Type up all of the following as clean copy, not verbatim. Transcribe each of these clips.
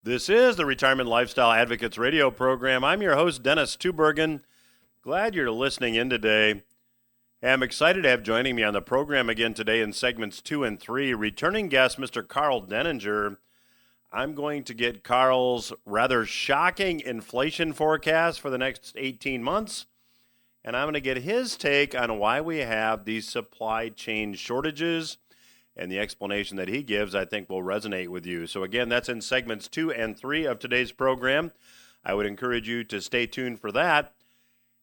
This is the Retirement Lifestyle Advocates radio program. I'm your host, Dennis Tubbergen. Glad you're listening in today. I'm excited to have joining me on the program again today in segments 2 and 3, returning guest, Mr. Karl Denninger. I'm going to get Karl's rather shocking inflation forecast for the next 18 months, and I'm going to get his take on why we have these supply chain shortages. And the explanation that he gives, I think, will resonate with you. So again, that's in segments 2 and 3 of today's program. I would encourage you to stay tuned for that.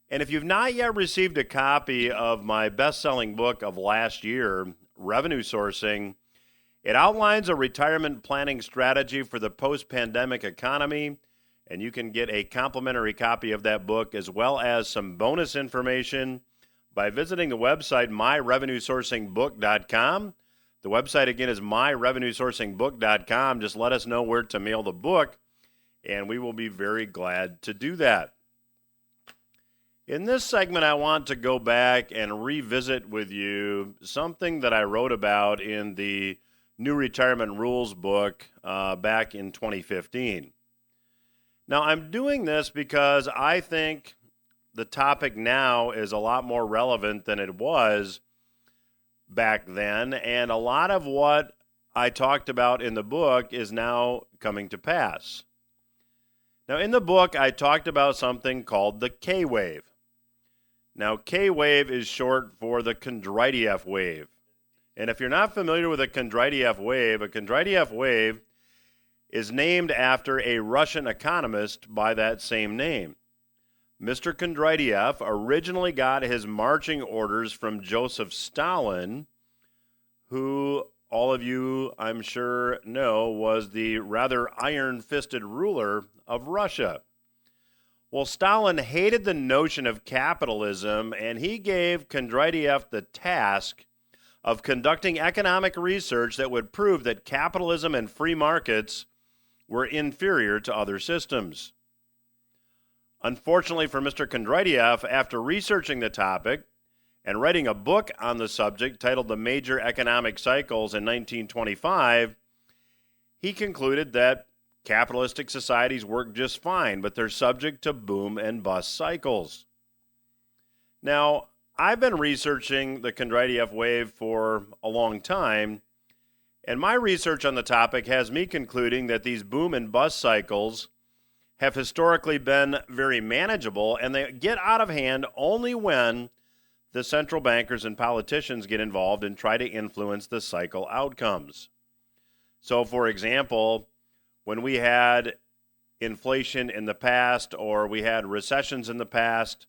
And if you've not yet received a copy of my best-selling book of last year, Revenue Sourcing, it outlines a retirement planning strategy for the post-pandemic economy. And you can get a complimentary copy of that book as well as some bonus information by visiting the website myrevenuesourcingbook.com. The website, again, is myrevenuesourcingbook.com. Just let us know where to mail the book, and we will be very glad to do that. In this segment, I want to go back and revisit with you something that I wrote about in the New Retirement Rules book back in 2015. Now, I'm doing this because I think the topic now is a lot more relevant than it was back then, and a lot of what I talked about in the book is now coming to pass. Now, in the book, I talked about something called the K-wave. Now, K-wave is short for the Kendricks wave. And if you're not familiar with a Kendricks wave is named after a Russian economist by that same name. Mr. Kendricks originally got his marching orders from Joseph Stalin, who all of you, I'm sure, know was the rather iron-fisted ruler of Russia. Well, Stalin hated the notion of capitalism, and he gave Kendricks the task of conducting economic research that would prove that capitalism and free markets were inferior to other systems. Unfortunately for Mr. Kendricks, after researching the topic and writing a book on the subject titled The Major Economic Cycles in 1925, he concluded that capitalistic societies work just fine, but they're subject to boom and bust cycles. Now, I've been researching the Kendricks wave for a long time, and my research on the topic has me concluding that these boom and bust cycles have historically been very manageable, and they get out of hand only when the central bankers and politicians get involved and try to influence the cycle outcomes. So, for example, when we had inflation in the past or we had recessions in the past,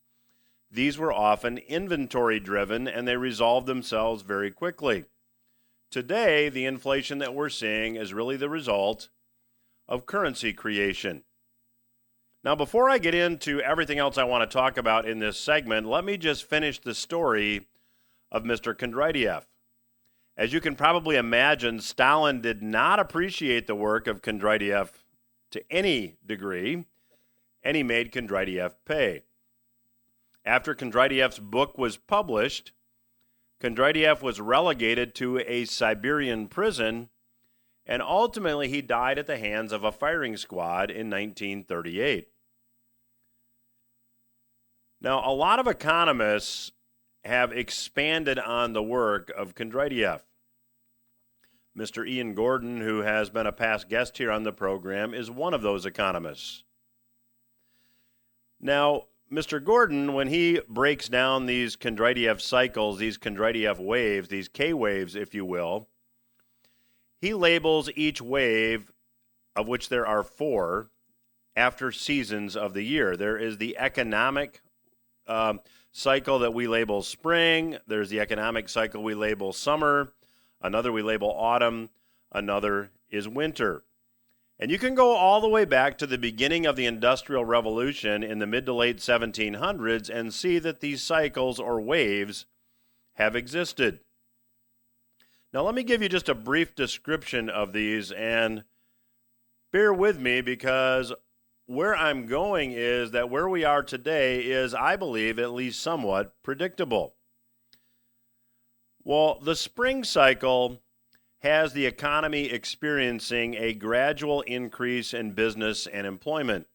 these were often inventory-driven, and they resolved themselves very quickly. Today, the inflation that we're seeing is really the result of currency creation. Now, before I get into everything else I want to talk about in this segment, let me just finish the story of Mr. Kendricks. As you can probably imagine, Stalin did not appreciate the work of Kendricks to any degree, and he made Kendricks pay. After Kendricks' book was published, Kendricks was relegated to a Siberian prison, and ultimately he died at the hands of a firing squad in 1938. Now, a lot of economists have expanded on the work of Kendricks. Mr. Ian Gordon, who has been a past guest here on the program, is one of those economists. Now, Mr. Gordon, when he breaks down these Kendricks cycles, these Kendricks waves, these K-waves, if you will, he labels each wave, of which there are 4, after seasons of the year. There is the economic cycle that we label spring. There's the economic cycle we label summer. Another we label autumn. Another is winter. And you can go all the way back to the beginning of the Industrial Revolution in the mid to late 1700s and see that these cycles or waves have existed. Now, let me give you just a brief description of these, and bear with me because where I'm going is that where we are today is, I believe, at least somewhat predictable. Well, the spring cycle has the economy experiencing a gradual increase in business and employment.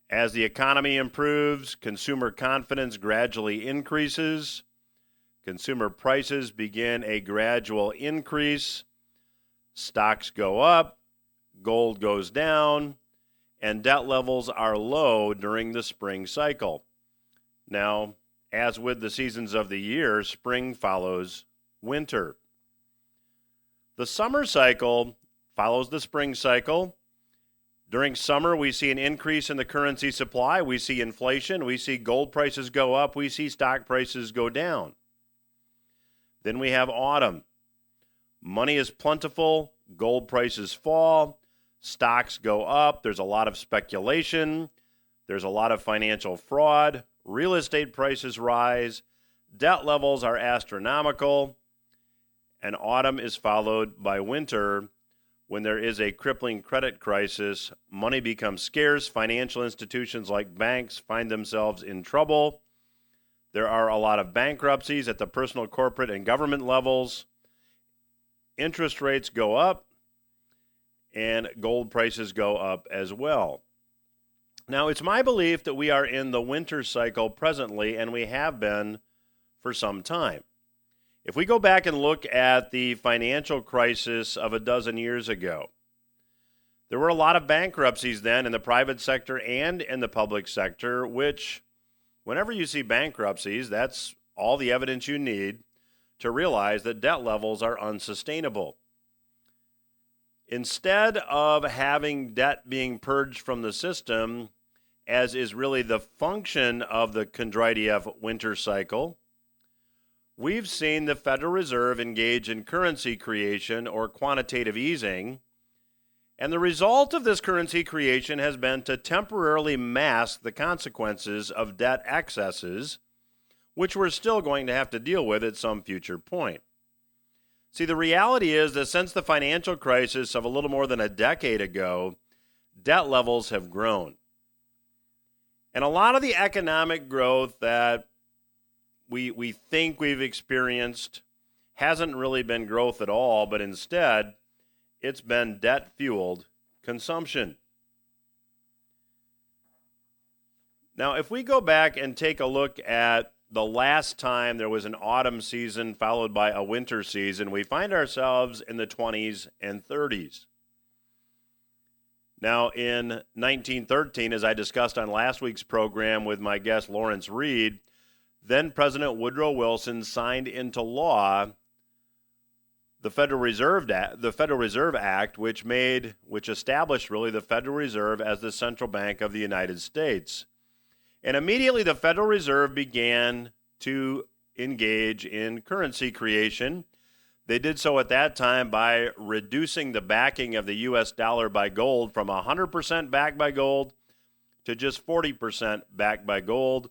As the economy improves, consumer confidence gradually increases, consumer prices begin a gradual increase, stocks go up, gold goes down, and debt levels are low during the spring cycle. Now, as with the seasons of the year, spring follows winter. The summer cycle follows the spring cycle. During summer, we see an increase in the currency supply. We see inflation. We see gold prices go up. We see stock prices go down. Then we have autumn. Money is plentiful. Gold prices fall. Stocks go up. There's a lot of speculation. There's a lot of financial fraud. Real estate prices rise. Debt levels are astronomical. And autumn is followed by winter. When there is a crippling credit crisis, money becomes scarce. Financial institutions like banks find themselves in trouble. There are a lot of bankruptcies at the personal, corporate, and government levels. Interest rates go up, and gold prices go up as well. Now, it's my belief that we are in the winter cycle presently, and we have been for some time. If we go back and look at the financial crisis of a dozen years ago, there were a lot of bankruptcies then in the private sector and in the public sector, which, whenever you see bankruptcies, that's all the evidence you need to realize that debt levels are unsustainable. Instead of having debt being purged from the system, as is really the function of the Kondratiev winter cycle, we've seen the Federal Reserve engage in currency creation or quantitative easing, and the result of this currency creation has been to temporarily mask the consequences of debt excesses, which we're still going to have to deal with at some future point. See, the reality is that since the financial crisis of a little more than a decade ago, debt levels have grown. And a lot of the economic growth that we think we've experienced hasn't really been growth at all, but instead it's been debt-fueled consumption. Now, if we go back and take a look at the last time there was an autumn season followed by a winter season, we find ourselves in the 20s and 30s. Now, in 1913, as I discussed on last week's program with my guest Lawrence Reed, then President Woodrow Wilson signed into law the Federal Reserve Act, which established really the Federal Reserve as the central bank of the United States. And immediately the Federal Reserve began to engage in currency creation. They did so at that time by reducing the backing of the U.S. dollar by gold from 100% backed by gold to just 40% backed by gold.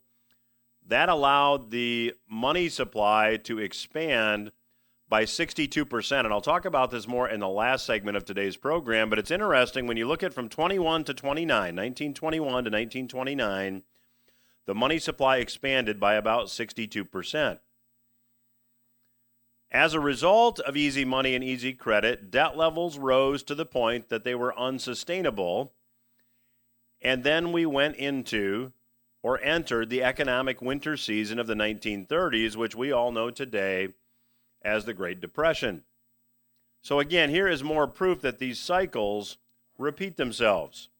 That allowed the money supply to expand by 62%. And I'll talk about this more in the last segment of today's program, but it's interesting when you look at from 1921 to 1929, the money supply expanded by about 62%. As a result of easy money and easy credit, debt levels rose to the point that they were unsustainable. And then we went into or entered the economic winter season of the 1930s, which we all know today as the Great Depression. So again, here is more proof that these cycles repeat themselves.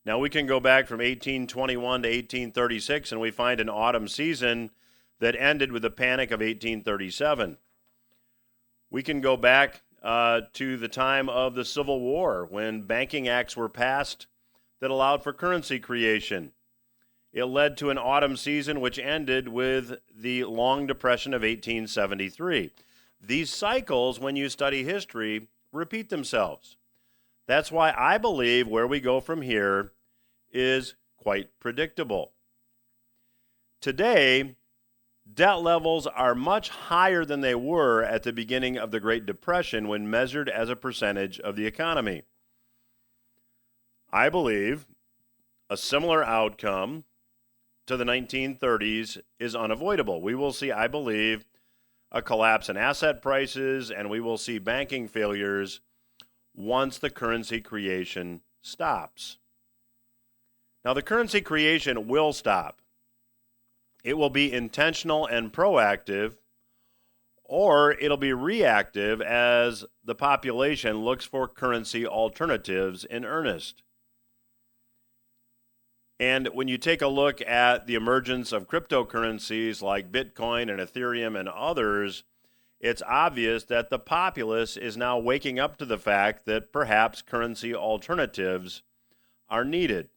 Now we can go back from 1821 to 1836 and we find an autumn season that ended with the Panic of 1837. We can go back to the time of the Civil War when banking acts were passed that allowed for currency creation. It led to an autumn season which ended with the Long Depression of 1873. These cycles, when you study history, repeat themselves. That's why I believe where we go from here is quite predictable. Today, debt levels are much higher than they were at the beginning of the Great Depression when measured as a percentage of the economy. I believe a similar outcome to the 1930s is unavoidable. We will see, I believe, a collapse in asset prices, and we will see banking failures once the currency creation stops. Now, the currency creation will stop. It will be intentional and proactive, or it'll be reactive as the population looks for currency alternatives in earnest. And when you take a look at the emergence of cryptocurrencies like Bitcoin and Ethereum and others, it's obvious that the populace is now waking up to the fact that perhaps currency alternatives are needed.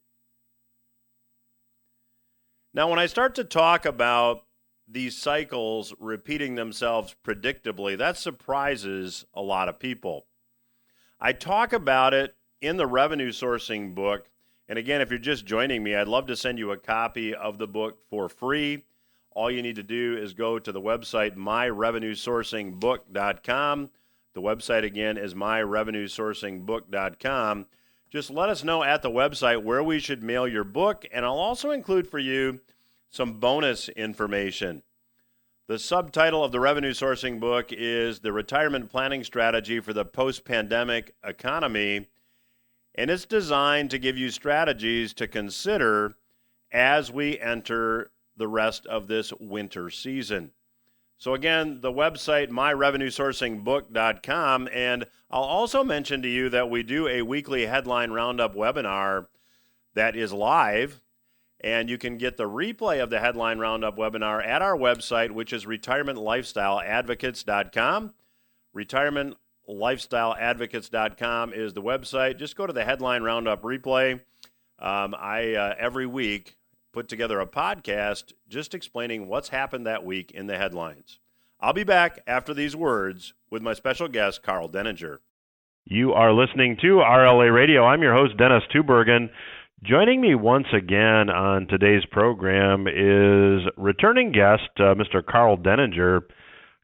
Now, when I start to talk about these cycles repeating themselves predictably, that surprises a lot of people. I talk about it in the revenue sourcing book. And again, if you're just joining me, I'd love to send you a copy of the book for free. All you need to do is go to the website, myrevenuesourcingbook.com. The website, again, is myrevenuesourcingbook.com. Just let us know at the website where we should mail your book, and I'll also include for you some bonus information. The subtitle of the revenue sourcing book is The Retirement Planning Strategy for the Post-Pandemic Economy, and it's designed to give you strategies to consider as we enter the rest of this winter season. So again, the website, myrevenuesourcingbook.com, and I'll also mention to you that we do a weekly headline roundup webinar that is live, and you can get the replay of the headline roundup webinar at our website, which is retirementlifestyleadvocates.com. Retirementlifestyleadvocates.com is the website. Just go to the headline roundup replay. I every week put together a podcast just explaining what's happened that week in the headlines. I'll be back after these words with my special guest, Karl Denninger. You are listening to RLA Radio. I'm your host, Dennis Tubbergen. Joining me once again on today's program is returning guest, Mr. Karl Denninger.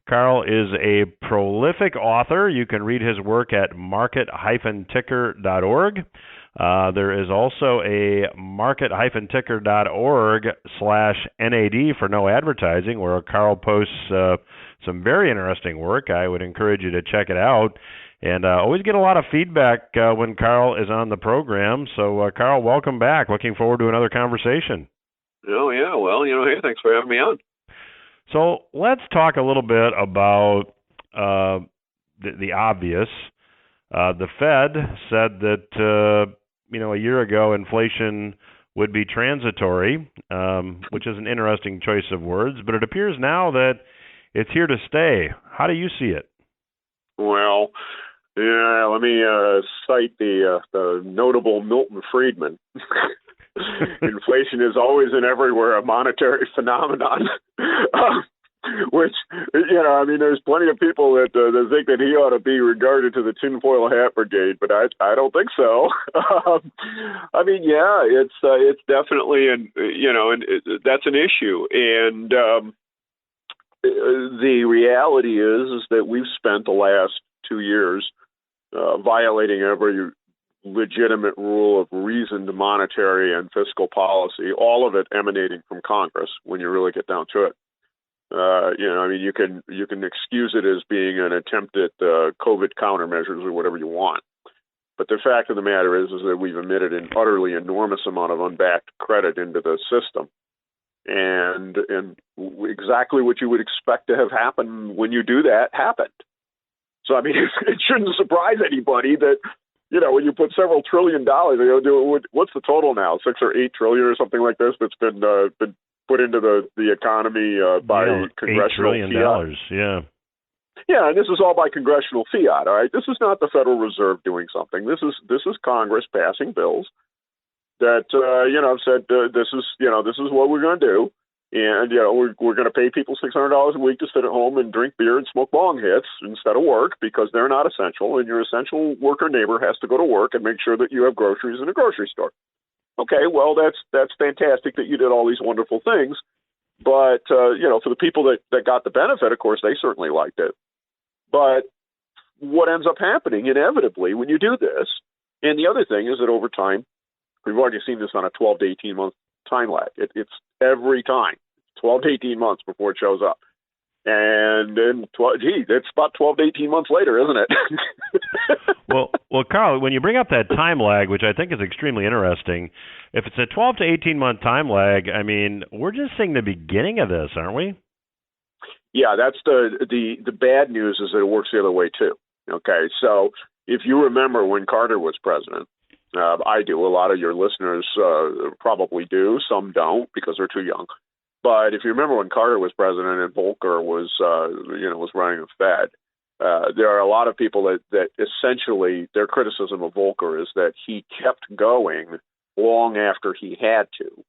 Karl is a prolific author. You can read his work at market-ticker.org. There is also a market-ticker.org/NAD for no advertising, where Karl posts some very interesting work. I would encourage you to check it out. And always get a lot of feedback when Karl is on the program. So, Karl, welcome back. Looking forward to another conversation. Oh, yeah. Well, hey, thanks for having me on. So let's talk a little bit about the obvious. The Fed said that, a year ago inflation would be transitory, which is an interesting choice of words, but it appears now that it's here to stay. How do you see it? Well, yeah, let me cite the notable Milton Friedman. Inflation is always and everywhere a monetary phenomenon, which, there's plenty of people that think that he ought to be regarded to the tinfoil hat brigade, but I don't think so. It's definitely, that's an issue. And the reality is that we've spent the last 2 years violating every legitimate rule of reasoned monetary and fiscal policy, all of it emanating from Congress when you really get down to it. You can excuse it as being an attempt at COVID countermeasures or whatever you want. But the fact of the matter is that we've emitted an utterly enormous amount of unbacked credit into the system. And exactly what you would expect to have happened when you do that happened. So, it shouldn't surprise anybody that, when you put several $1 trillion, what's the total now? 6 or 8 trillion or something like this that's been put into the economy by congressional $8 trillion, fiat. yeah. Yeah, and this is all by congressional fiat. All right, this is not the Federal Reserve doing something. This is Congress passing bills that said this is what we're going to do, and we're going to pay people $600 a week to sit at home and drink beer and smoke bong hits instead of work because they're not essential, and your essential worker neighbor has to go to work and make sure that you have groceries in a grocery store. Okay, well that's fantastic that you did all these wonderful things, but for the people that got the benefit, of course, they certainly liked it. But what ends up happening inevitably when you do this, and the other thing is that over time, we've already seen this on a 12 to 18 month time lag. It's every time 12 to 18 months before it shows up. And then, it's about 12 to 18 months later, isn't it? Well, Karl, when you bring up that time lag, which I think is extremely interesting, if it's a 12 to 18-month time lag, I mean, we're just seeing the beginning of this, aren't we? Yeah, that's the bad news is that it works the other way, too. Okay, so if you remember when Carter was president, I do. A lot of your listeners probably do. Some don't because they're too young. But if you remember when Carter was president and Volcker was running the Fed, there are a lot of people that essentially their criticism of Volcker is that he kept going long after he had to,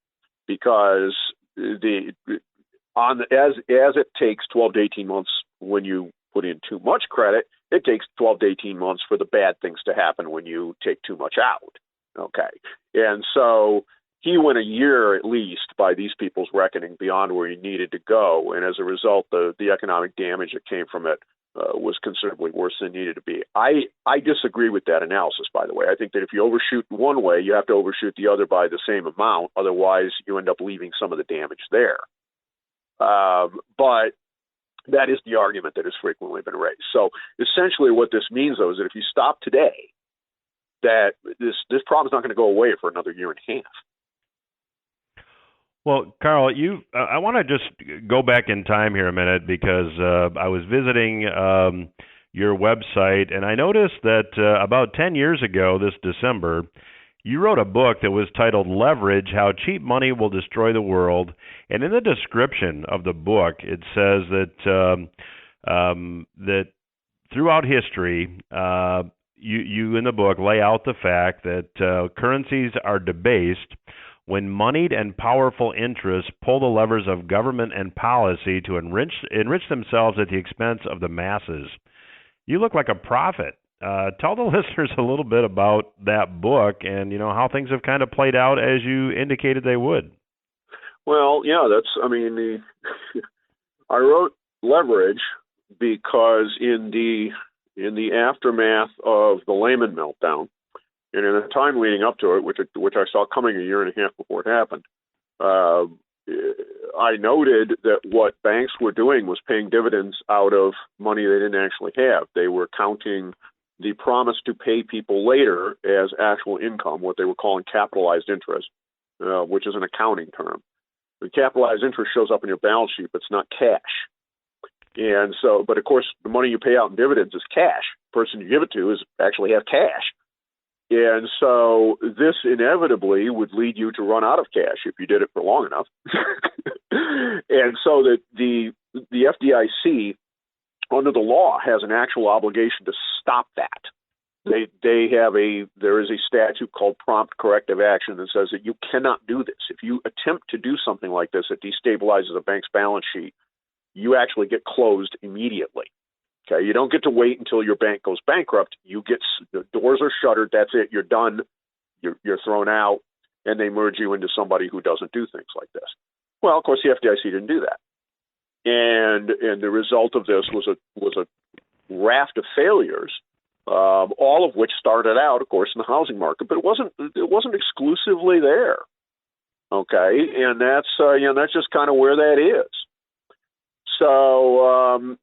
because as it takes 12 to 18 months when you put in too much credit, it takes 12 to 18 months for the bad things to happen when you take too much out. Okay, and so he went a year at least by these people's reckoning beyond where he needed to go, and as a result, the economic damage that came from it was considerably worse than it needed to be. I disagree with that analysis, by the way. I think that if you overshoot one way, you have to overshoot the other by the same amount. Otherwise, you end up leaving some of the damage there. But that is the argument that has frequently been raised. So essentially what this means, though, is that if you stop today, that this problem is not going to go away for another year and a half. Well, Karl, I want to just go back in time here a minute because I was visiting your website, and I noticed that about 10 years ago this December, you wrote a book that was titled Leverage, How Cheap Money Will Destroy the World. And in the description of the book, it says that that throughout history, you in the book lay out the fact that currencies are debased when moneyed and powerful interests pull the levers of government and policy to enrich themselves at the expense of the masses. You look like a prophet. Tell the listeners a little bit about that book and, how things have kind of played out as you indicated they would. Well, yeah, I wrote Leverage because in the aftermath of the Lehman meltdown, and in the time leading up to it, which I saw coming a year and a half before it happened, I noted that what banks were doing was paying dividends out of money they didn't actually have. They were counting the promise to pay people later as actual income, what they were calling capitalized interest, which is an accounting term. The capitalized interest shows up in your balance sheet, but it's not cash. And so, but of course, the money you pay out in dividends is cash. The person you give it to actually have cash. And so this inevitably would lead you to run out of cash if you did it for long enough. And so that the FDIC, under the law, has an actual obligation to stop that. There is a statute called prompt corrective action that says that you cannot do this. If you attempt to do something like this that destabilizes a bank's balance sheet, you actually get closed immediately. Okay, you don't get to wait until your bank goes bankrupt. The doors are shuttered. That's it. You're done. You're thrown out, and they merge you into somebody who doesn't do things like this. Well, of course, the FDIC didn't do that, and the result of this was a raft of failures, all of which started out, of course, in the housing market, but it wasn't exclusively there. Okay, and that's just kind of where that is. So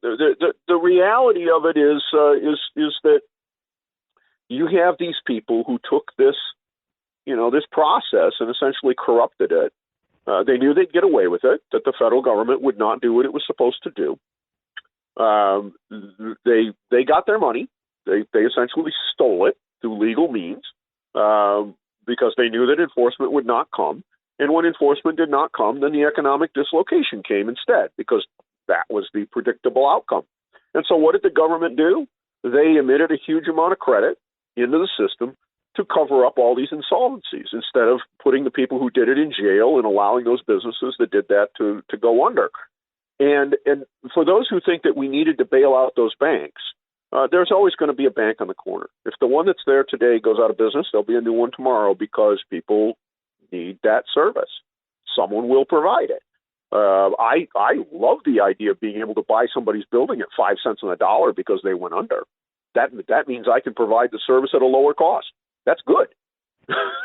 the reality of it is that you have these people who took this process and essentially corrupted it. They knew they'd get away with it, that the federal government would not do what it was supposed to do. They got their money. They essentially stole it through legal means because they knew that enforcement would not come. And when enforcement did not come, then the economic dislocation came instead, because that was the predictable outcome. And so what did the government do? They emitted a huge amount of credit into the system to cover up all these insolvencies instead of putting the people who did it in jail and allowing those businesses that did that to go under. And for those who think that we needed to bail out those banks, there's always going to be a bank on the corner. If the one that's there today goes out of business, there'll be a new one tomorrow because people need that service. Someone will provide it. I love the idea of being able to buy somebody's building at 5 cents on the dollar because they went under. That means I can provide the service at a lower cost. That's good.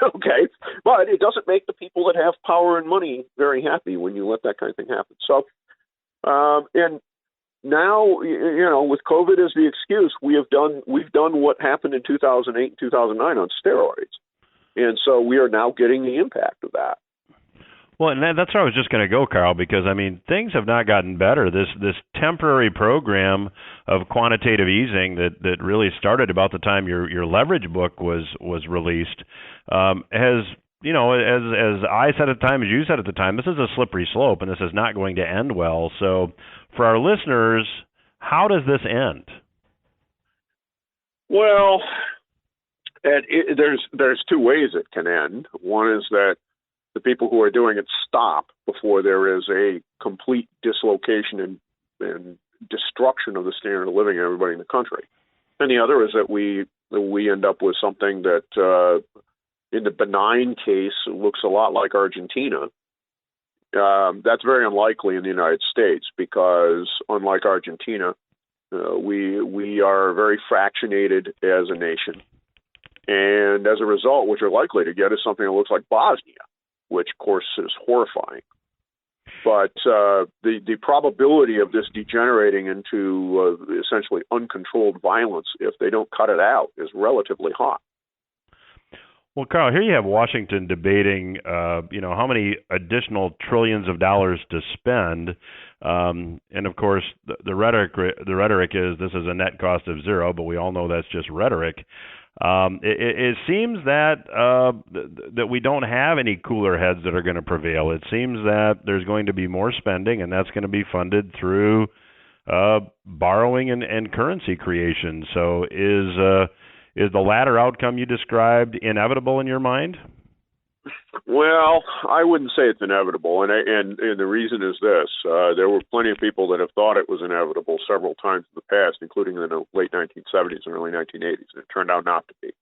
Okay, but it doesn't make the people that have power and money very happy when you let that kind of thing happen. So, and now, with COVID as the excuse, we've done what happened in 2008 and 2009 on steroids, and so we are now getting the impact of that. Well, and that's where I was just going to go, Karl, because, I mean, things have not gotten better. This temporary program of quantitative easing that really started about the time your leverage book was released has, as I said at the time, as you said at the time, this is a slippery slope, and this is not going to end well. So for our listeners, how does this end? Well, there's two ways it can end. One is that the people who are doing it stop before there is a complete dislocation and destruction of the standard of living of everybody in the country. And the other is that we end up with something that, in the benign case, looks a lot like Argentina. That's very unlikely in the United States because, unlike Argentina, we are very fractionated as a nation. And as a result, what you're likely to get is something that looks like Bosnia, which, of course, is horrifying. But the probability of this degenerating into essentially uncontrolled violence, if they don't cut it out, is relatively high. Well, Karl, here you have Washington debating, how many additional trillions of dollars to spend, and of course, the rhetoric is this is a net cost of zero, but we all know that's just rhetoric. It seems that we don't have any cooler heads that are going to prevail. It seems that there's going to be more spending, and that's going to be funded through borrowing and currency creation. So is the latter outcome you described inevitable in your mind? Well, I wouldn't say it's inevitable, and the reason is this. There were plenty of people that have thought it was inevitable several times in the past, including in the late 1970s and early 1980s, and it turned out not to be.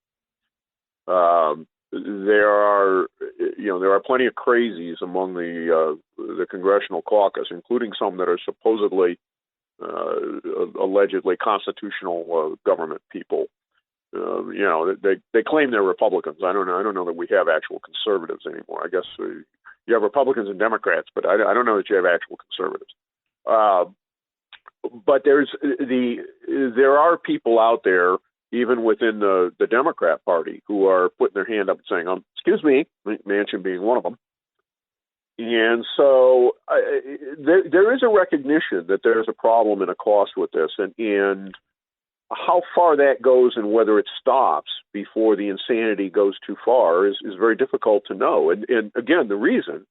There are plenty of crazies among the congressional caucus, including some that are supposedly allegedly constitutional government people. They claim they're Republicans. I don't know that we have actual conservatives anymore. I guess you have Republicans and Democrats, but I don't know that you have actual conservatives. But there are people out there, even within the Democrat Party, who are putting their hand up and saying, "Excuse me," Manchin being one of them. And so there is a recognition that there is a problem and a cost with this, and how far that goes and whether it stops before the insanity goes too far is very difficult to know. And again, the reason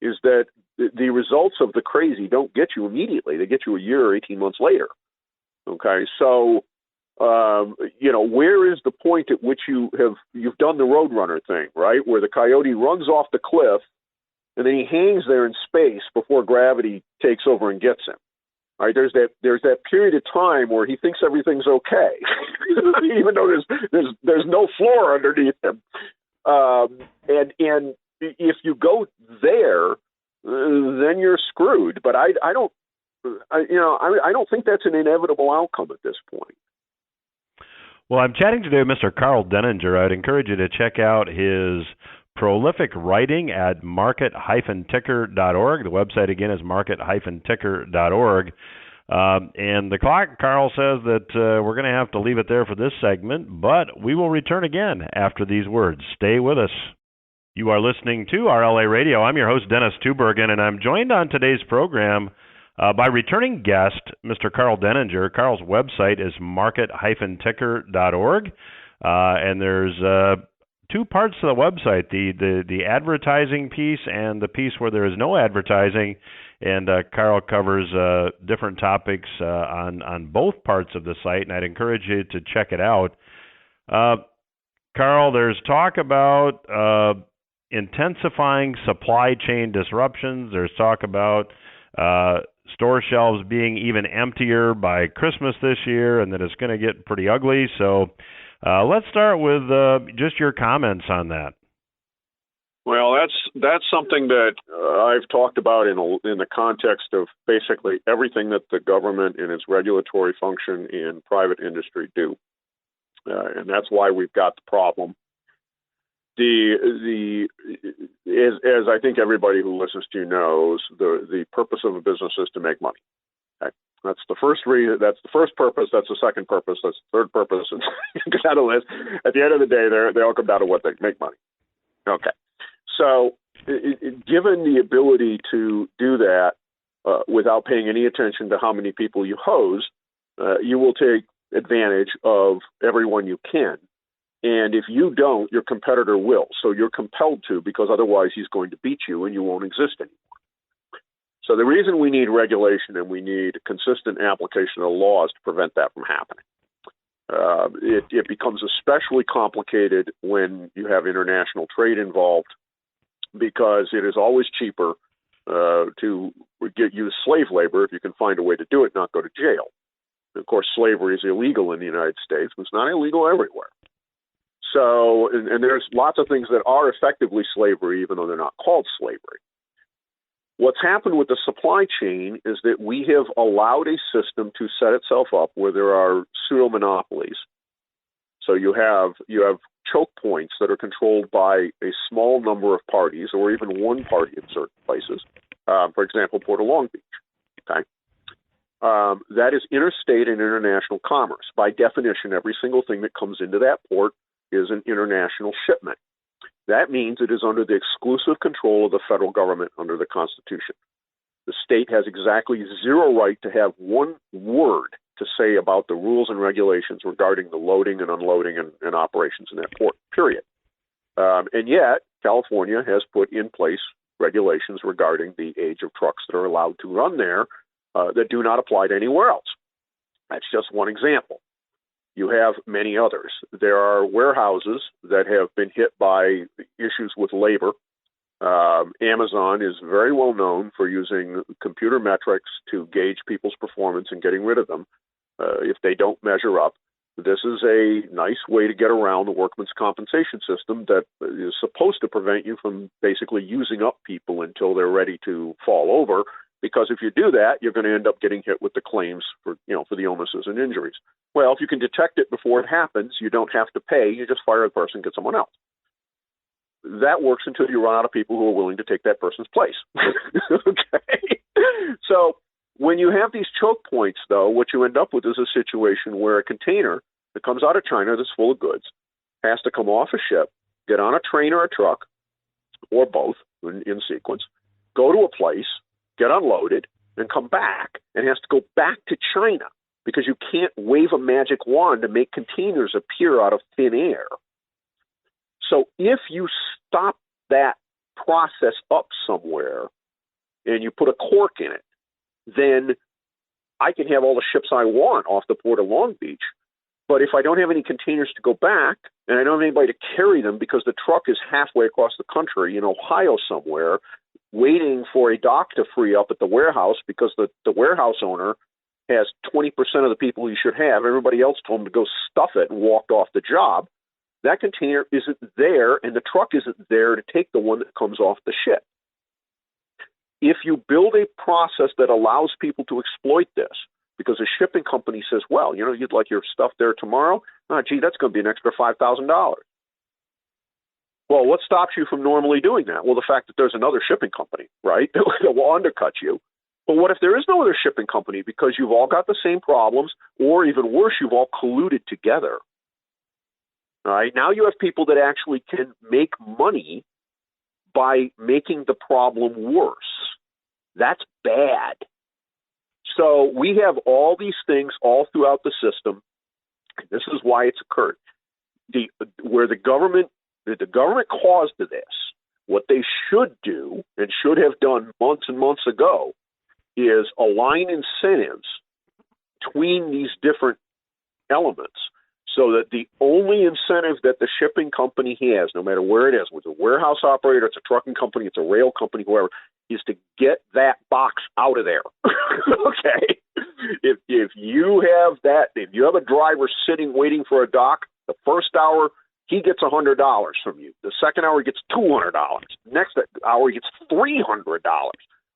is that the results of the crazy don't get you immediately. They get you a year or 18 months later. Okay, so where is the point at which you've done the Roadrunner thing, right? Where the coyote runs off the cliff and then he hangs there in space before gravity takes over and gets him. All right, there's that period of time where he thinks everything's okay, even though there's no floor underneath him. And if you go there, then you're screwed. But I don't think that's an inevitable outcome at this point. Well, I'm chatting today with Mr. Karl Denninger. I'd encourage you to check out his prolific writing at market-ticker.org. The website, again, is market-ticker.org. And the clock, Karl says that we're going to have to leave it there for this segment, but we will return again after these words. Stay with us. You are listening to RLA Radio. I'm your host, Dennis Tubbergen, and I'm joined on today's program by returning guest, Mr. Karl Denninger. Karl's website is market-ticker.org, and there's two parts to the website, the advertising piece and the piece where there is no advertising, and Karl covers different topics on both parts of the site, and I'd encourage you to check it out. Karl, there's talk about intensifying supply chain disruptions. There's talk about store shelves being even emptier by Christmas this year, and that it's going to get pretty ugly. So let's start with just your comments on that. Well, that's something that I've talked about in the context of basically everything that the government and its regulatory function in private industry do, and that's why we've got the problem. As I think everybody who listens to you knows, the purpose of a business is to make money. Okay? That's the first reason. That's the first purpose. That's the second purpose. That's the third purpose. And kind of list. At the end of the day, they all come down to what they make money. Okay. So, given the ability to do that without paying any attention to how many people you hose, you will take advantage of everyone you can. And if you don't, your competitor will. So you're compelled to, because otherwise he's going to beat you and you won't exist anymore. So the reason we need regulation and we need consistent application of laws to prevent that from happening. It becomes especially complicated when you have international trade involved, because it is always cheaper to use slave labor if you can find a way to do it, not go to jail. Of course, slavery is illegal in the United States, but it's not illegal everywhere. So, and there's lots of things that are effectively slavery, even though they're not called slavery. What's happened with the supply chain is that we have allowed a system to set itself up where there are pseudo monopolies. So you have choke points that are controlled by a small number of parties, or even one party in certain places. For example, Port of Long Beach. Okay, that is interstate and international commerce. By definition, every single thing that comes into that port is an international shipment. That means it is under the exclusive control of the federal government under the Constitution. The state has exactly zero right to have one word to say about the rules and regulations regarding the loading and unloading and operations in that port, period. And yet, California has put in place regulations regarding the age of trucks that are allowed to run there that do not apply to anywhere else. That's just one example. You have many others. There are warehouses that have been hit by issues with labor. Amazon is very well known for using computer metrics to gauge people's performance and getting rid of them if they don't measure up. This is a nice way to get around the workman's compensation system that is supposed to prevent you from basically using up people until they're ready to fall over. Because if you do that, you're going to end up getting hit with the claims for the illnesses and injuries. Well, if you can detect it before it happens, you don't have to pay. You just fire the person, get someone else. That works until you run out of people who are willing to take that person's place. Okay. So when you have these choke points, though, what you end up with is a situation where a container that comes out of China that's full of goods has to come off a ship, get on a train or a truck, or both in sequence, go to a place, get unloaded, and come back, and has to go back to China because you can't wave a magic wand to make containers appear out of thin air. So if you stop that process up somewhere and you put a cork in it, then I can have all the ships I want off the Port of Long Beach. But if I don't have any containers to go back, and I don't have anybody to carry them because the truck is halfway across the country in Ohio somewhere, waiting for a dock to free up at the warehouse because the warehouse owner has 20% of the people he should have. Everybody else told him to go stuff it and walked off the job. That container isn't there, and the truck isn't there to take the one that comes off the ship. If you build a process that allows people to exploit this, because a shipping company says, well, you'd like your stuff there tomorrow? Gee, that's going to be an extra $5,000. Well, what stops you from normally doing that? Well, the fact that there's another shipping company, right, that will undercut you. But what if there is no other shipping company because you've all got the same problems, or even worse, you've all colluded together? All right, now you have people that actually can make money by making the problem worse. That's bad. So we have all these things all throughout the system. This is why it's occurred. Where the government caused this, what they should do and should have done months and months ago is align incentives between these different elements so that the only incentive that the shipping company has, no matter where it is, whether it's a warehouse operator, it's a trucking company, it's a rail company, whoever, is to get that box out of there. Okay? If you have a driver sitting waiting for a dock, the first hour, he gets $100 from you. The second hour, he gets $200. Next hour, he gets $300.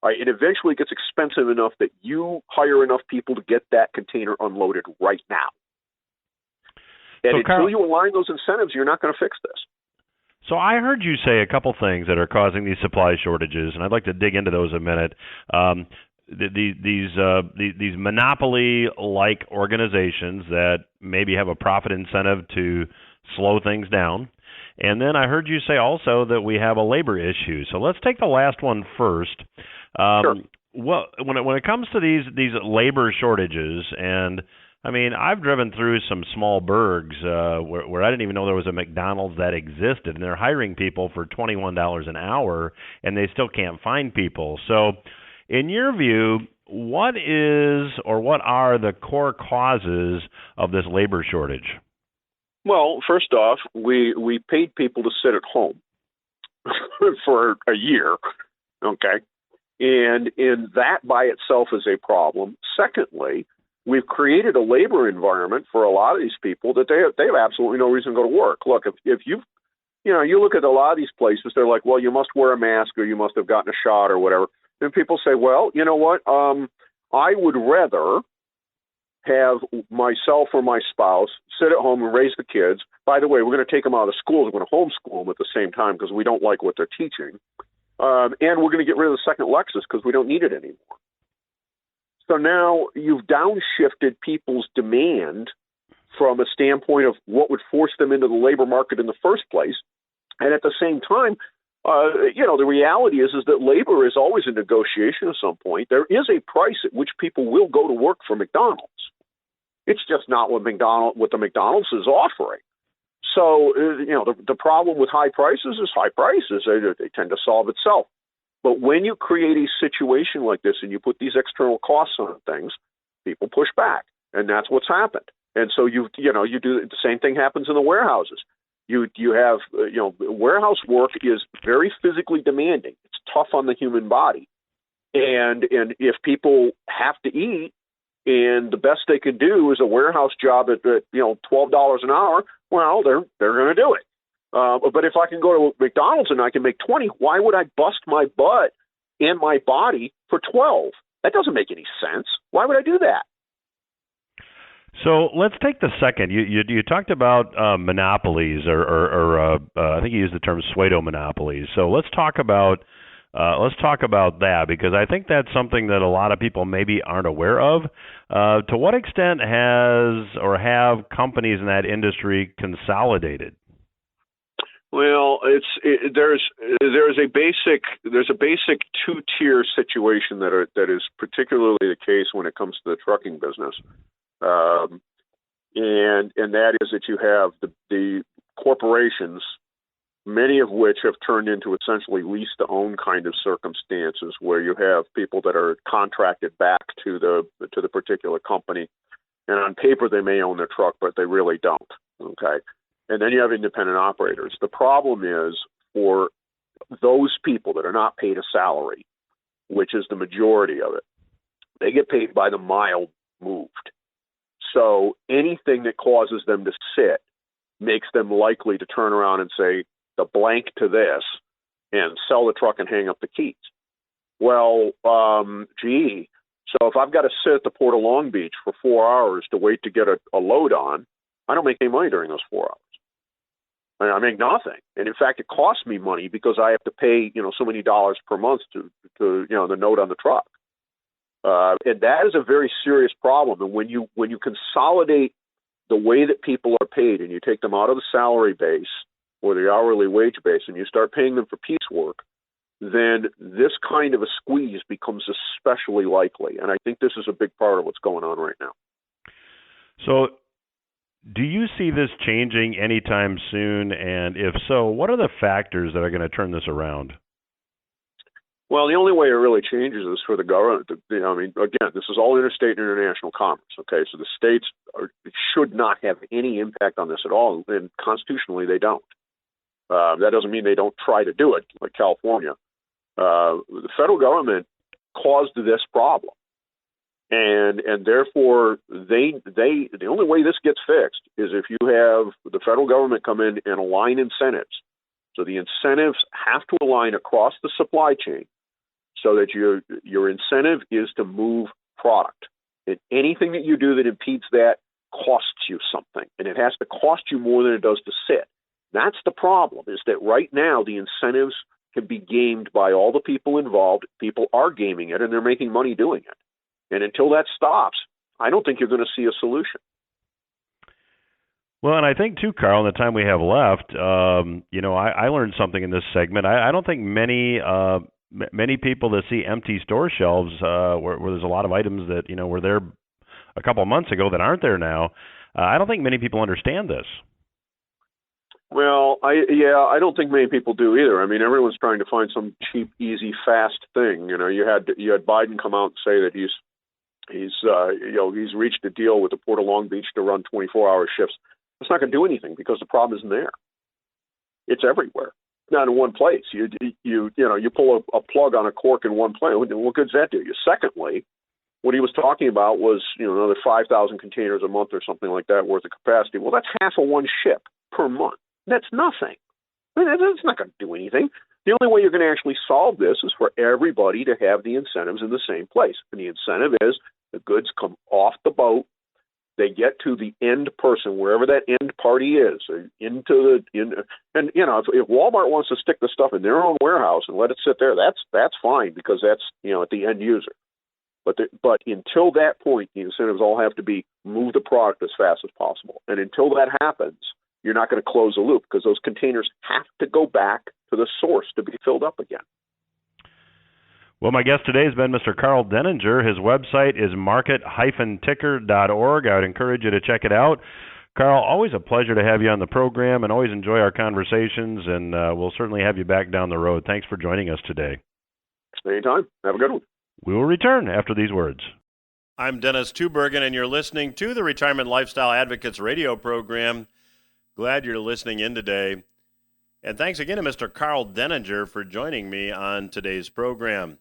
Right, it eventually gets expensive enough that you hire enough people to get that container unloaded right now. And so, Karl, until you align those incentives, you're not going to fix this. So I heard you say a couple things that are causing these supply shortages, and I'd like to dig into those a minute. these monopoly-like organizations that maybe have a profit incentive to slow things down. And then I heard you say also that we have a labor issue. So let's take the last one first. Sure. Well, when it comes to these labor shortages, and I mean, I've driven through some small burgs where I didn't even know there was a McDonald's that existed, and they're hiring people for $21 an hour, and they still can't find people. So, in your view, what are the core causes of this labor shortage? Well, first off, we paid people to sit at home for a year, okay? And that by itself is a problem. Secondly, we've created a labor environment for a lot of these people that they have absolutely no reason to go to work. Look, if you look at a lot of these places, they're like, well, you must wear a mask or you must have gotten a shot or whatever. And people say, well, you know what? I would rather have myself or my spouse sit at home and raise the kids. By the way, we're going to take them out of school. We're going to homeschool them at the same time because we don't like what they're teaching. And we're going to get rid of the second Lexus because we don't need it anymore. So now you've downshifted people's demand from a standpoint of what would force them into the labor market in the first place. And at the same time, the reality is that labor is always a negotiation at some point. There is a price at which people will go to work for McDonald's. It's just not what the McDonald's is offering. So, the problem with high prices is high prices. They tend to solve itself. But when you create a situation like this and you put these external costs on things, people push back, and that's what's happened. And so you do the same thing happens in the warehouses. You have warehouse work is very physically demanding. It's tough on the human body, and if people have to eat, and the best they can do is a warehouse job at $12 an hour, well, they're going to do it. But if I can go to McDonald's and I can make 20, why would I bust my butt and my body for 12? That doesn't make any sense. Why would I do that? So let's take the second. You talked about monopolies, or I think you used the term pseudo monopolies. So let's talk about that, because I think that's something that a lot of people maybe aren't aware of. To what extent have companies in that industry consolidated? Well, there's a basic two-tier situation that is particularly the case when it comes to the trucking business, and that is that you have the corporations, many of which have turned into essentially lease-to-own kind of circumstances, where you have people that are contracted back to the particular company, and on paper they may own their truck, but they really don't. Okay. And then you have independent operators. The problem is, for those people that are not paid a salary, which is the majority of it, they get paid by the mile moved. So anything that causes them to sit makes them likely to turn around and say the blank to this and sell the truck and hang up the keys. Well, so if I've got to sit at the Port of Long Beach for 4 hours to wait to get a load on, I don't make any money during those 4 hours. I make nothing. And in fact, it costs me money because I have to pay, so many dollars per month to the note on the truck. And that is a very serious problem. And when you consolidate the way that people are paid and you take them out of the salary base or the hourly wage base and you start paying them for piecework, then this kind of a squeeze becomes especially likely. And I think this is a big part of what's going on right now. So, do you see this changing anytime soon? And if so, what are the factors that are going to turn this around? Well, the only way it really changes is for the government. Again, this is all interstate and international commerce. Okay, so the states should not have any impact on this at all, and constitutionally they don't. That doesn't mean they don't try to do it, like California. The federal government caused this problem. And therefore, the only way this gets fixed is if you have the federal government come in and align incentives. So the incentives have to align across the supply chain so that your incentive is to move product. And anything that you do that impedes that costs you something. And it has to cost you more than it does to sit. That's the problem, is that right now the incentives can be gamed by all the people involved. People are gaming it, and they're making money doing it. And until that stops, I don't think you're going to see a solution. Well, and I think too, Karl, in the time we have left, I learned something in this segment. I don't think many people that see empty store shelves where there's a lot of items that were there a couple of months ago that aren't there now. I don't think many people understand this. Well, I don't think many people do either. I mean, everyone's trying to find some cheap, easy, fast thing. You had Biden come out and say that he's reached a deal with the Port of Long Beach to run 24-hour shifts. It's not going to do anything because the problem isn't there. It's everywhere, not in one place. You pull a plug on a cork in one place. What good does that do you? Secondly, what he was talking about was another 5,000 containers a month or something like that worth of capacity. Well, that's half of one ship per month. That's nothing. I mean, that's not going to do anything. The only way you're going to actually solve this is for everybody to have the incentives in the same place. And the incentive is the goods come off the boat, they get to the end person, wherever that end party is, and if Walmart wants to stick the stuff in their own warehouse and let it sit there, that's fine because that's at the end user. But until that point, the incentives all have to be move the product as fast as possible. And until that happens, you're not going to close the loop because those containers have to go back to the source to be filled up again. Well, my guest today has been Mr. Karl Denninger. His website is market-ticker.org. I would encourage you to check it out. Karl, always a pleasure to have you on the program and always enjoy our conversations, and we'll certainly have you back down the road. Thanks for joining us today. Anytime. Have a good one. We will return after these words. I'm Dennis Tubbergen, and you're listening to the Retirement Lifestyle Advocates radio program. Glad you're listening in today. And thanks again to Mr. Karl Denninger for joining me on today's program.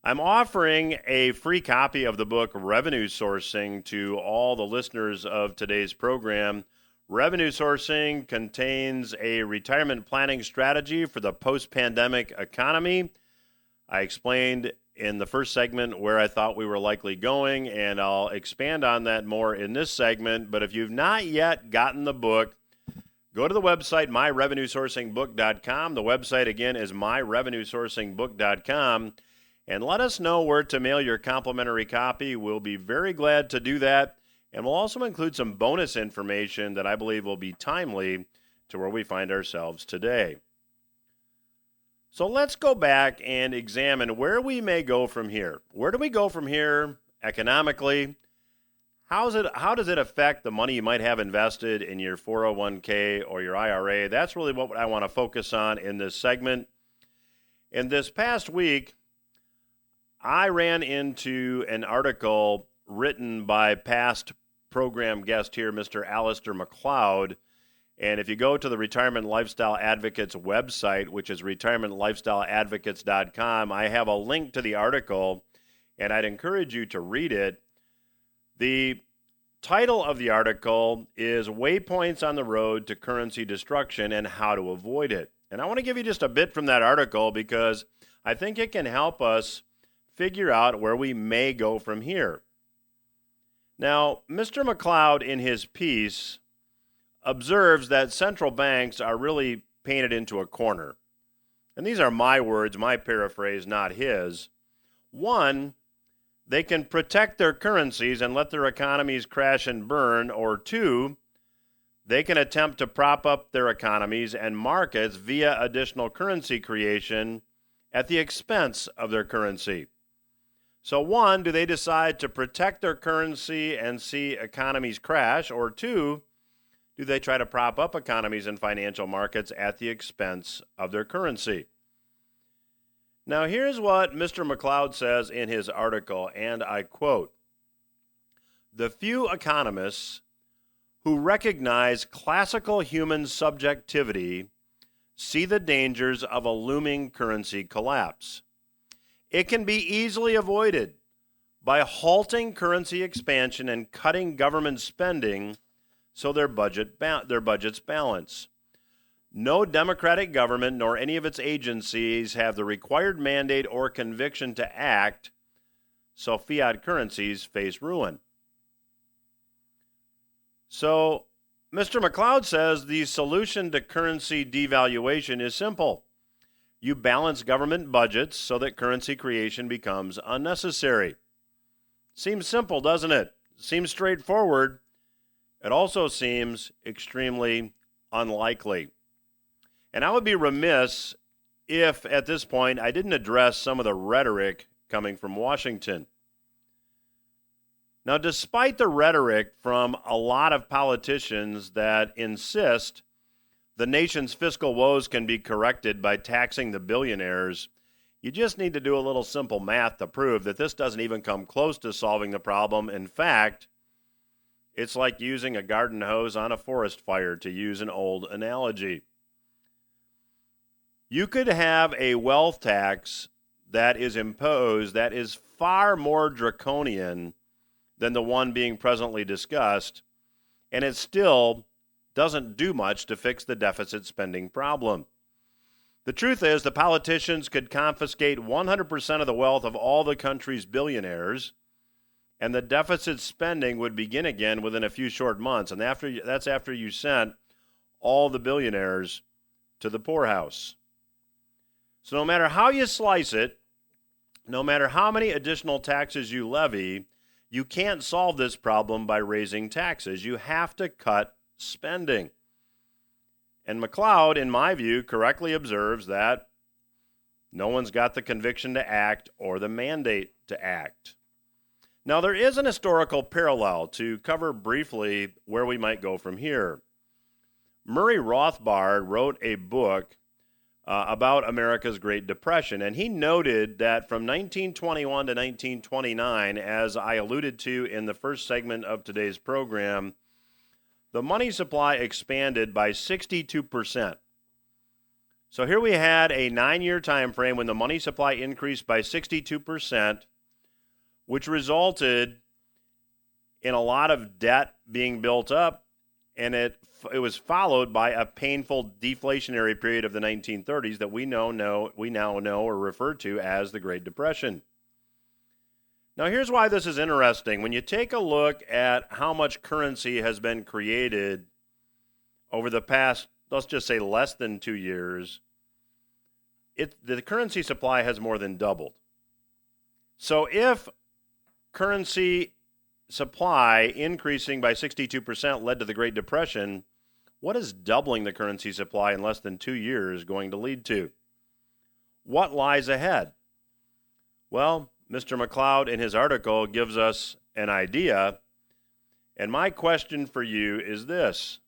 I'm offering a free copy of the book Revenue Sourcing to all the listeners of today's program. Revenue Sourcing contains a retirement planning strategy for the post-pandemic economy. I explained in the first segment where I thought we were likely going, and I'll expand on that more in this segment. But if you've not yet gotten the book, go to the website, myrevenuesourcingbook.com. The website, again, is myrevenuesourcingbook.com. And let us know where to mail your complimentary copy. We'll be very glad to do that. And we'll also include some bonus information that I believe will be timely to where we find ourselves today. So let's go back and examine where we may go from here. Where do we go from here economically? How does it affect the money you might have invested in your 401k or your IRA? That's really what I want to focus on in this segment. In this past week, I ran into an article written by past program guest here, Mr. Alistair McLeod. And if you go to the Retirement Lifestyle Advocates website, which is retirementlifestyleadvocates.com, I have a link to the article, and I'd encourage you to read it. The title of the article is Waypoints on the Road to Currency Destruction and How to Avoid It. And I want to give you just a bit from that article because I think it can help us figure out where we may go from here. Now, Mr. McLeod, in his piece, observes that central banks are really painted into a corner. And these are my words, my paraphrase, not his. One, they can protect their currencies and let their economies crash and burn. Or two, they can attempt to prop up their economies and markets via additional currency creation at the expense of their currency. So one, do they decide to protect their currency and see economies crash? Or two, do they try to prop up economies and financial markets at the expense of their currency? Now, here's what Mr. McLeod says in his article, and I quote, "The few economists who recognize classical human subjectivity see the dangers of a looming currency collapse. It can be easily avoided by halting currency expansion and cutting government spending so their budgets balance. No democratic government nor any of its agencies have the required mandate or conviction to act, so fiat currencies face ruin." So, Mr. McLeod says the solution to currency devaluation is simple. You balance government budgets so that currency creation becomes unnecessary. Seems simple, doesn't it? Seems straightforward. It also seems extremely unlikely. And I would be remiss if, at this point, I didn't address some of the rhetoric coming from Washington. Now, despite the rhetoric from a lot of politicians that insist the nation's fiscal woes can be corrected by taxing the billionaires, you just need to do a little simple math to prove that this doesn't even come close to solving the problem. In fact, it's like using a garden hose on a forest fire, to use an old analogy. You could have a wealth tax that is imposed that is far more draconian than the one being presently discussed, and it still doesn't do much to fix the deficit spending problem. The truth is, the politicians could confiscate 100% of the wealth of all the country's billionaires, and the deficit spending would begin again within a few short months, and that's after you sent all the billionaires to the poorhouse. So no matter how you slice it, no matter how many additional taxes you levy, you can't solve this problem by raising taxes. You have to cut spending. And McLeod, in my view, correctly observes that no one's got the conviction to act or the mandate to act. Now, there is an historical parallel to cover briefly where we might go from here. Murray Rothbard wrote a book about America's Great Depression, and he noted that from 1921 to 1929, as I alluded to in the first segment of today's program, the money supply expanded by 62%. So here we had a 9-year time frame when the money supply increased by 62%, which resulted in a lot of debt being built up, and it was followed by a painful deflationary period of the 1930s that we now know or refer to as the Great Depression. Now, here's why this is interesting. When you take a look at how much currency has been created over the past, let's just say, less than 2 years, the currency supply has more than doubled. So if currency supply increasing by 62% led to the Great Depression, what is doubling the currency supply in less than 2 years going to lead to? What lies ahead? Well, Mr. McLeod, in his article, gives us an idea, and my question for you is this.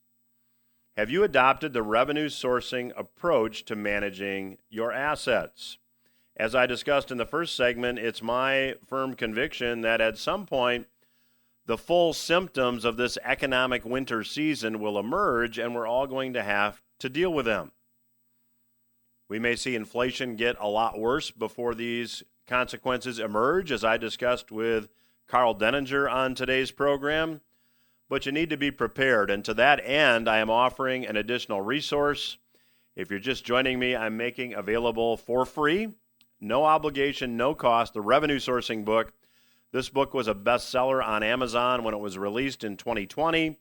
Have you adopted the revenue sourcing approach to managing your assets? As I discussed in the first segment, it's my firm conviction that at some point, the full symptoms of this economic winter season will emerge, and we're all going to have to deal with them. We may see inflation get a lot worse before these consequences emerge, as I discussed with Karl Denninger on today's program, but you need to be prepared. And to that end, I am offering an additional resource. If you're just joining me, I'm making available for free, no obligation, no cost, the Revenue Sourcing book. This book was a bestseller on Amazon when it was released in 2020.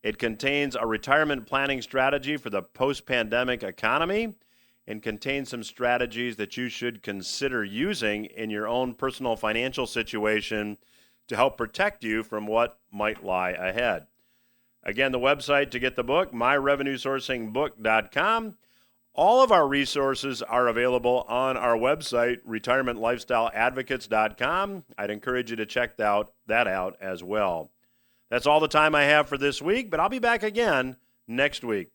It contains a retirement planning strategy for the post-pandemic economy and contains some strategies that you should consider using in your own personal financial situation to help protect you from what might lie ahead. Again, the website to get the book, myrevenuesourcingbook.com. All of our resources are available on our website, retirementlifestyleadvocates.com. I'd encourage you to check that out as well. That's all the time I have for this week, but I'll be back again next week.